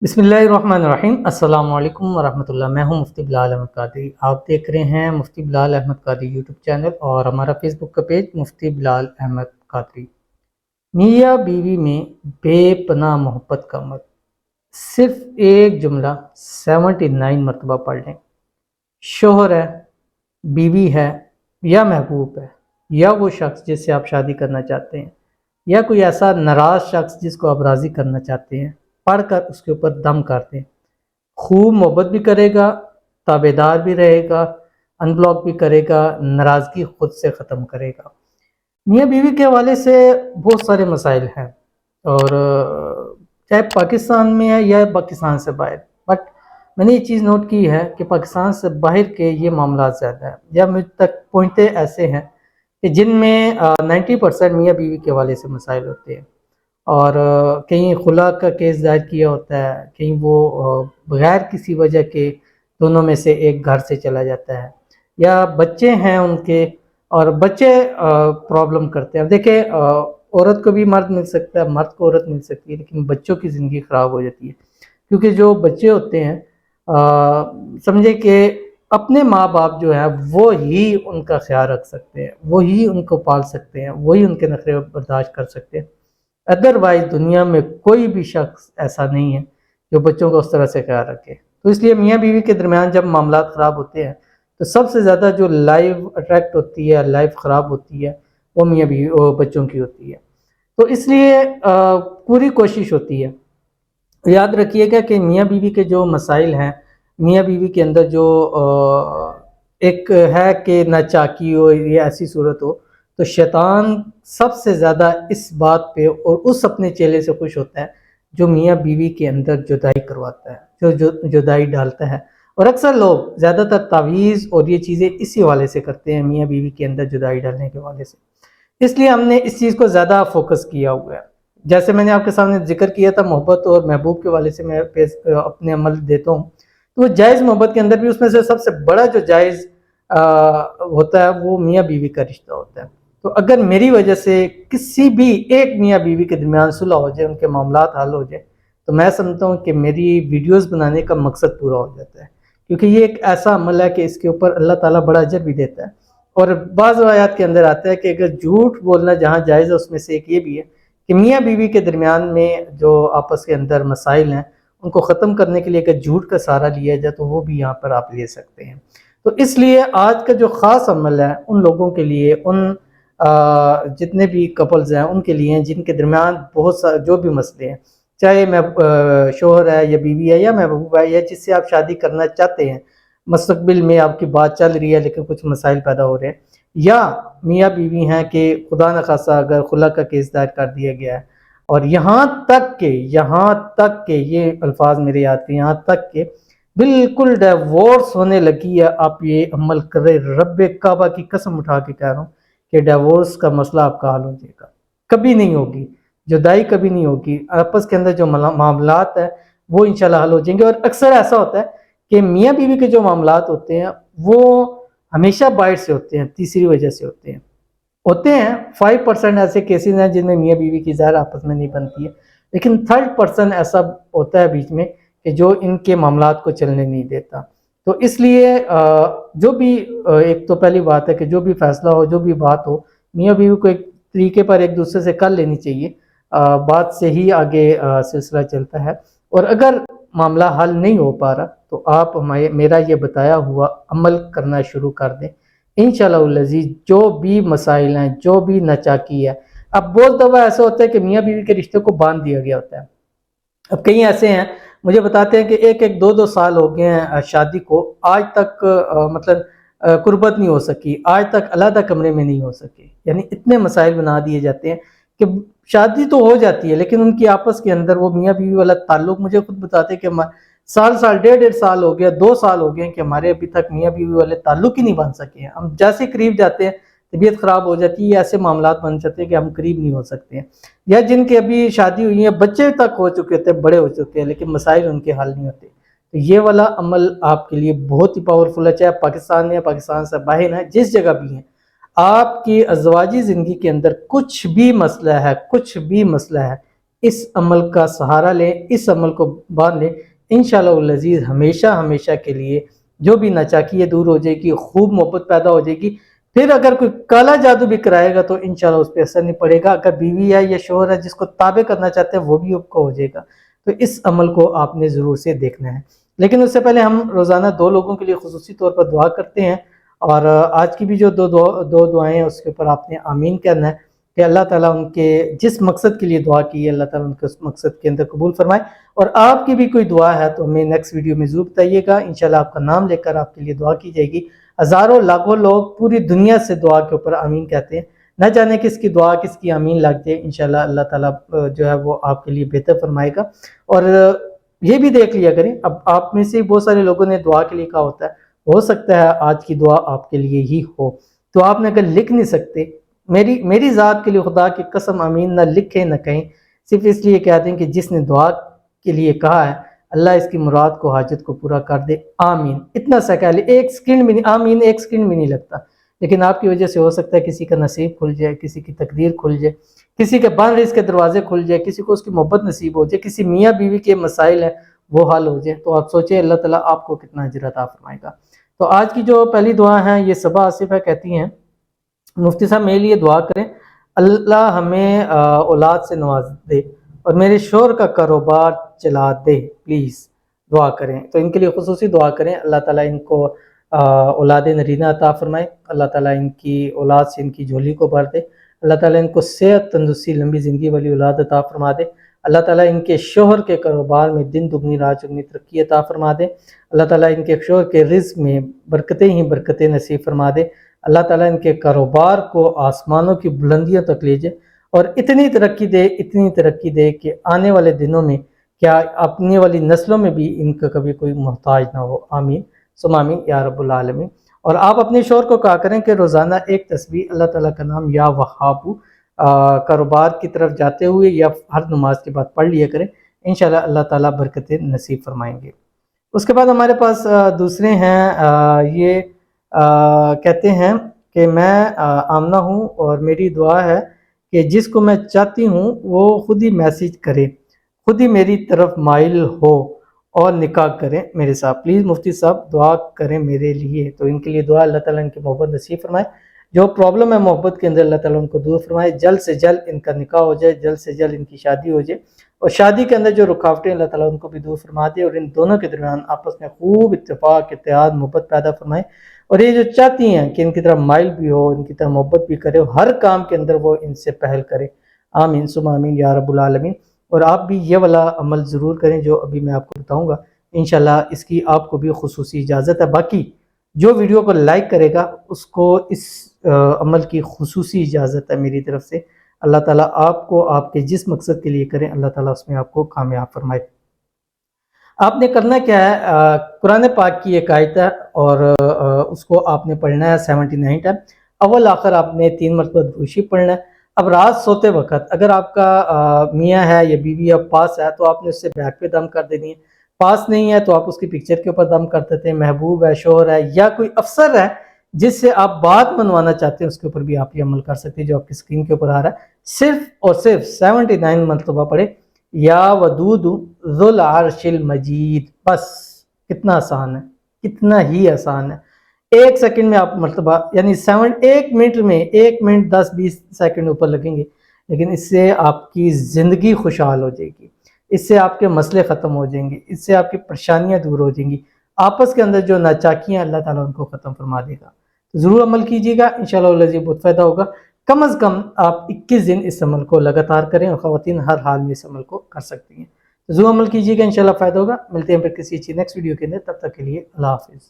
بسم اللہ الرحمن الرحیم۔ السلام علیکم ورحمۃ اللہ۔ میں ہوں مفتی بلال احمد قادری۔ آپ دیکھ رہے ہیں مفتی بلال احمد قادری یوٹیوب چینل اور ہمارا فیس بک کا پیج مفتی بلال احمد قادری۔ میاں بیوی میں بے پناہ محبت کا عمل، صرف ایک جملہ 79 مرتبہ پڑھ لیں۔ شوہر ہے، بیوی ہے یا محبوب ہے یا وہ شخص جس سے آپ شادی کرنا چاہتے ہیں یا کوئی ایسا ناراض شخص جس کو آپ راضی کرنا چاہتے ہیں، پڑھ کر اس کے اوپر دم کر دیں۔ خوب محبت بھی کرے گا، تابع دار بھی رہے گا، ان بلاک بھی کرے گا، ناراضگی خود سے ختم کرے گا۔ میاں بیوی کے حوالے سے بہت سارے مسائل ہیں، اور چاہے پاکستان میں ہے یا پاکستان سے باہر، بٹ میں نے یہ چیز نوٹ کی ہے کہ پاکستان سے باہر کے یہ معاملات زیادہ ہیں، یا مجھ تک پہنچتے ایسے ہیں کہ جن میں 90% میاں بیوی کے حوالے سے مسائل ہوتے ہیں، اور کہیں خلا کا کیس دائر کیا ہوتا ہے، کہیں وہ بغیر کسی وجہ کے دونوں میں سے ایک گھر سے چلا جاتا ہے، یا بچے ہیں ان کے اور بچے پرابلم کرتے ہیں۔ اب دیکھیں، عورت کو بھی مرد مل سکتا ہے، مرد کو عورت مل سکتی ہے، لیکن بچوں کی زندگی خراب ہو جاتی ہے، کیونکہ جو بچے ہوتے ہیں سمجھے کہ اپنے ماں باپ جو ہیں وہ ہی ان کا خیال رکھ سکتے ہیں، وہی ان کو پال سکتے ہیں، وہی ان کے نخرے برداشت کر سکتے ہیں۔ ادروائز دنیا میں کوئی بھی شخص ایسا نہیں ہے جو بچوں کا اس طرح سے خیال رکھے۔ تو اس لیے میاں بیوی کے درمیان جب معاملات خراب ہوتے ہیں تو سب سے زیادہ جو لائف اٹریکٹ ہوتی ہے، لائف خراب ہوتی ہے، وہ میاں بیوی وہ بچوں کی ہوتی ہے۔ تو اس لیے پوری کوشش ہوتی ہے، یاد رکھیے گا کہ میاں بیوی کے جو مسائل ہیں، میاں بیوی کے اندر جو ایک ہے کہ نہ چاکی ہو یا ایسی صورت ہو، تو شیطان سب سے زیادہ اس بات پہ اور اس اپنے چیلے سے خوش ہوتا ہے جو میاں بیوی کے اندر جدائی کرواتا ہے، جو جدائی ڈالتا ہے۔ اور اکثر لوگ زیادہ تر تعویذ اور یہ چیزیں اسی حوالے سے کرتے ہیں، میاں بیوی کے اندر جدائی ڈالنے کے حوالے سے۔ اس لیے ہم نے اس چیز کو زیادہ فوکس کیا ہوا ہے۔ جیسے میں نے آپ کے سامنے ذکر کیا تھا محبت اور محبوب کے حوالے سے میں اپنے عمل دیتا ہوں، تو وہ جائز محبت کے اندر بھی اس میں سے سب سے بڑا جو جائز ہوتا ہے وہ میاں بیوی کا رشتہ ہوتا ہے۔ تو اگر میری وجہ سے کسی بھی ایک میاں بیوی کے درمیان صلح ہو جائے، ان کے معاملات حل ہو جائے، تو میں سمجھتا ہوں کہ میری ویڈیوز بنانے کا مقصد پورا ہو جاتا ہے، کیونکہ یہ ایک ایسا عمل ہے کہ اس کے اوپر اللہ تعالیٰ بڑا اجر بھی دیتا ہے۔ اور بعض روایات کے اندر آتا ہے کہ اگر جھوٹ بولنا جہاں جائز ہے، اس میں سے ایک یہ بھی ہے کہ میاں بیوی کے درمیان میں جو آپس کے اندر مسائل ہیں ان کو ختم کرنے کے لیے اگر جھوٹ کا سہارا لیا جائے تو وہ بھی یہاں پر آپ لے سکتے ہیں۔ تو اس لیے آج کا جو خاص عمل ہے ان لوگوں کے لیے، ان جتنے بھی کپلز ہیں ان کے لیے جن کے درمیان بہت سارے جو بھی مسئلے ہیں، چاہے میں شوہر ہے یا بیوی ہے یا محبوب ہے یا جس سے آپ شادی کرنا چاہتے ہیں، مستقبل میں آپ کی بات چل رہی ہے لیکن کچھ مسائل پیدا ہو رہے ہیں، یا میاں بیوی ہیں کہ خدا نخواستہ اگر خلا کا کیس دائر کر دیا گیا ہے، اور یہاں تک کہ یہ الفاظ میرے یاد کے، یہاں تک کہ بالکل ڈیورس ہونے لگی ہے، آپ یہ عمل کرے، رب کعبہ کی قسم اٹھا کے کہہ رہا ہوں کہ ڈیورس کا مسئلہ آپ کا حل ہو جائے گا، کبھی نہیں ہوگی جدائی، کبھی نہیں ہوگی۔ آپس کے اندر جو معاملات ہیں وہ انشاءاللہ حل ہو جائیں گے۔ اور اکثر ایسا ہوتا ہے کہ میاں بیوی کے جو معاملات ہوتے ہیں وہ ہمیشہ باہر سے ہوتے ہیں، تیسری وجہ سے ہوتے ہیں 5% ایسے کیسز ہیں جن میں میاں بیوی کی ظاہر آپس میں نہیں بنتی ہے، لیکن 30% ایسا ہوتا ہے بیچ میں کہ جو ان کے معاملات کو چلنے نہیں دیتا۔ تو اس لیے جو بھی ایک تو پہلی بات ہے کہ جو بھی فیصلہ ہو، جو بھی بات ہو، میاں بیوی کو ایک طریقے پر ایک دوسرے سے کر لینی چاہیے، بات سے ہی آگے سلسلہ چلتا ہے۔ اور اگر معاملہ حل نہیں ہو پا رہا تو آپ میرا یہ بتایا ہوا عمل کرنا شروع کر دیں، انشاءاللہ العزیز جو بھی مسائل ہیں، جو بھی نچاکی ہے۔ اب بہت دفعہ ایسا ہوتا ہے کہ میاں بیوی کے رشتے کو باندھ دیا گیا ہوتا ہے۔ اب کئی ایسے ہیں مجھے بتاتے ہیں کہ ایک دو سال ہو گئے ہیں شادی کو، آج تک مطلب قربت نہیں ہو سکی، آج تک علیحدہ کمرے میں نہیں ہو سکے، یعنی اتنے مسائل بنا دیے جاتے ہیں کہ شادی تو ہو جاتی ہے لیکن ان کی آپس کے اندر وہ میاں بیوی والا تعلق، مجھے خود بتاتے ہیں کہ سال ڈیڑھ سال ہو گیا، 2 سال ہو گئے کہ ہمارے ابھی تک میاں بیوی والے تعلق ہی نہیں بن سکے ہیں۔ ہم جیسے قریب جاتے ہیں طبیعت خراب ہو جاتی ہے، ایسے معاملات بن جاتے ہیں کہ ہم قریب نہیں ہو سکتے ہیں، یا جن کے ابھی شادی ہوئی ہیں، بچے تک ہو چکے تھے، بڑے ہو چکے ہیں، لیکن مسائل ان کے حل نہیں ہوتے۔ تو یہ والا عمل آپ کے لیے بہت ہی پاورفل ہے، چاہے پاکستان میں یا پاکستان سے باہر ہے، جس جگہ بھی ہیں، آپ کی ازواجی زندگی کے اندر کچھ بھی مسئلہ ہے اس عمل کا سہارا لیں، اس عمل کو باندھ لیں، انشاءاللہ العزیز ہمیشہ ہمیشہ کے لیے جو بھی ناچاکی ہے دور ہو جائے گی، خوب محبت پیدا ہو جائے گی۔ پھر اگر کوئی کالا جادو بھی کرائے گا تو انشاءاللہ اس پہ اثر نہیں پڑے گا۔ اگر بیوی ہے یا شوہر ہے جس کو تابع کرنا چاہتے ہیں وہ بھی آپ کو ہو جائے گا۔ تو اس عمل کو آپ نے ضرور سے دیکھنا ہے۔ لیکن اس سے پہلے ہم روزانہ 2 لوگوں کے لیے خصوصی طور پر دعا کرتے ہیں، اور آج کی بھی جو دو دعائیں ہیں اس کے اوپر آپ نے آمین کرنا ہے کہ اللہ تعالیٰ ان کے جس مقصد کے لیے دعا کی ہے اللہ تعالیٰ ان کے اس مقصد کے اندر قبول فرمائے۔ اور آپ کی بھی کوئی دعا ہے تو ہمیں نیکسٹ ویڈیو میں ضرور بتائیے گا، انشاءاللہ آپ کا نام لے کر آپ کے لیے دعا کی جائے گی۔ ہزاروں لاکھوں لوگ پوری دنیا سے دعا کے اوپر آمین کہتے ہیں، نہ جانے کس کی دعا کس کی آمین لگ جائے، انشاءاللہ اللہ تعالیٰ جو ہے وہ آپ کے لیے بہتر فرمائے گا۔ اور یہ بھی دیکھ لیا کریں، اب آپ میں سے بہت سارے لوگوں نے دعا کے لیے کہا ہوتا ہے، ہو سکتا ہے آج کی دعا آپ کے لیے ہی ہو، تو آپ نے اگر لکھ نہیں سکتے، میری ذات کے لیے خدا کی قسم آمین نہ لکھیں نہ کہیں، صرف اس لیے کہہ دیں کہ جس نے دعا کے لیے کہا ہے اللہ اس کی مراد کو حاجت کو پورا کر دے، آمین، اتنا سا کہہ لیں، ایک سیکنڈ بھی نہیں، آمین ایک سیکنڈ بھی نہیں لگتا، لیکن آپ کی وجہ سے ہو سکتا ہے کسی کا نصیب کھل جائے، کسی کی تقدیر کھل جائے، کسی کے بند رزق کے دروازے کھل جائے، کسی کو اس کی محبت نصیب ہو جائے، کسی میاں بیوی کے مسائل ہیں وہ حل ہو جائے، تو آپ سوچیں اللہ تعالیٰ آپ کو کتنا اجر عطا فرمائے گا۔ تو آج کی جو پہلی دعا ہے یہ صبا آصفہ کہتی ہیں، مفتی صاحب میرے لیے دعا کریں، اللہ ہمیں اولاد سے نواز دے اور میرے شوہر کا کاروبار چلا دے، پلیز دعا کریں۔ تو ان کے لیے خصوصی دعا کریں، اللہ تعالیٰ ان کو اولاد نرینہ عطا فرمائے، اللہ تعالیٰ ان کی اولاد سے ان کی جھولی کو بھر دے، اللہ تعالیٰ ان کو صحت تندرستی لمبی زندگی والی اولاد عطا فرما دے، اللہ تعالیٰ ان کے شوہر کے کاروبار میں دن دگنی رات چگنی ترقی عطا فرما دے، اللہ تعالیٰ ان کے شوہر کے رزق میں برکتیں ہی برکتیں نصیب فرما دے، اللہ تعالیٰ ان کے کاروبار کو آسمانوں کی بلندیوں تک لے جائے اور اتنی ترقی دے کہ آنے والے دنوں میں کیا اپنے والی نسلوں میں بھی ان کا کبھی کوئی محتاج نہ ہو، آمین ثم آمین یا رب العالمین۔ اور آپ اپنے شوہر کو کہا کریں کہ روزانہ ایک تسبیح اللہ تعالیٰ کا نام یا وہاب کاروبار کی طرف جاتے ہوئے یا ہر نماز کے بعد پڑھ لیا کریں، انشاءاللہ اللہ تعالیٰ برکتیں نصیب فرمائیں گے۔ اس کے بعد ہمارے پاس دوسرے ہیں، یہ کہتے ہیں کہ میں آمنہ ہوں اور میری دعا ہے کہ جس کو میں چاہتی ہوں وہ خود ہی میسیج کرے، خود ہی میری طرف مائل ہو اور نکاح کریں میرے ساتھ، پلیز مفتی صاحب دعا کریں میرے لیے۔ تو ان کے لیے دعا اللہ تعالیٰ ان کی محبت نصیب فرمائے، جو پرابلم ہے محبت کے اندر اللہ تعالیٰ ان کو دور فرمائے، جلد سے جلد ان کا نکاح ہو جائے، جلد سے جلد ان کی شادی ہو جائے، اور شادی کے اندر جو رکاوٹیں اللہ تعالیٰ ان کو بھی دور فرما دے، اور ان دونوں کے درمیان آپس میں خوب اتفاق اتحاد محبت پیدا فرمائے، اور یہ جو چاہتی ہیں کہ ان کی طرف مائل بھی ہو، ان کی طرف محبت بھی کرے، ہر کام کے اندر وہ ان سے پہل کرے، آمین ثم آمین یا رب العالمین۔ اور آپ بھی یہ والا عمل ضرور کریں جو ابھی میں آپ کو بتاؤں گا، انشاءاللہ اس کی آپ کو بھی خصوصی اجازت ہے۔ باقی جو ویڈیو کو لائک کرے گا اس کو اس عمل کی خصوصی اجازت ہے میری طرف سے، اللہ تعالیٰ آپ کو آپ کے جس مقصد کے لیے کریں اللہ تعالیٰ اس میں آپ کو کامیاب فرمائے۔ آپ نے کرنا کیا ہے، قرآن پاک کی ایک آیت ہے اور اس کو آپ نے پڑھنا ہے 79 ٹائم، اول آخر آپ نے 3 مرتبہ درود شریف پڑھنا ہے۔ اب رات سوتے وقت اگر آپ کا میاں ہے یا بیوی ہے پاس ہے تو آپ نے اس سے بیک پہ دم کر دینی ہے، پاس نہیں ہے تو آپ اس کی پکچر کے اوپر دم کر دیتے ہیں، محبوب ہے، شوہر ہے یا کوئی افسر ہے جس سے آپ بات منوانا چاہتے ہیں اس کے اوپر بھی آپ یہ عمل کر سکتے ہیں جو آپ کی اسکرین کے اوپر آ رہا ہے، صرف اور صرف 79 مرتبہ پڑھے، یا ودود ذو العرش المجید، بس کتنا آسان ہے، کتنا ہی آسان ہے، 1 سیکنڈ میں آپ مرتبہ، یعنی 1 منٹ میں 1 منٹ 10-20 سیکنڈ اوپر لگیں گے، لیکن اس سے آپ کی زندگی خوشحال ہو جائے گی، اس سے آپ کے مسئلے ختم ہو جائیں گے، اس سے آپ کی پریشانیاں دور ہو جائیں گی، آپس کے اندر جو ناچاکیاں اللہ تعالیٰ ان کو ختم فرما دے گا۔ ضرور عمل کیجیے گا، انشاءاللہ العزیز بہت فائدہ ہوگا۔ کم از کم آپ 21 دن اس عمل کو لگاتار کریں، اور خواتین ہر حال میں اس عمل کو کر سکتی ہیں، ضرور عمل کیجیے گا، انشاءاللہ فائدہ ہوگا۔ ملتے ہیں پھر کسی اچھی نیکسٹ ویڈیو کے اندر، تب تک کے لیے اللہ حافظ۔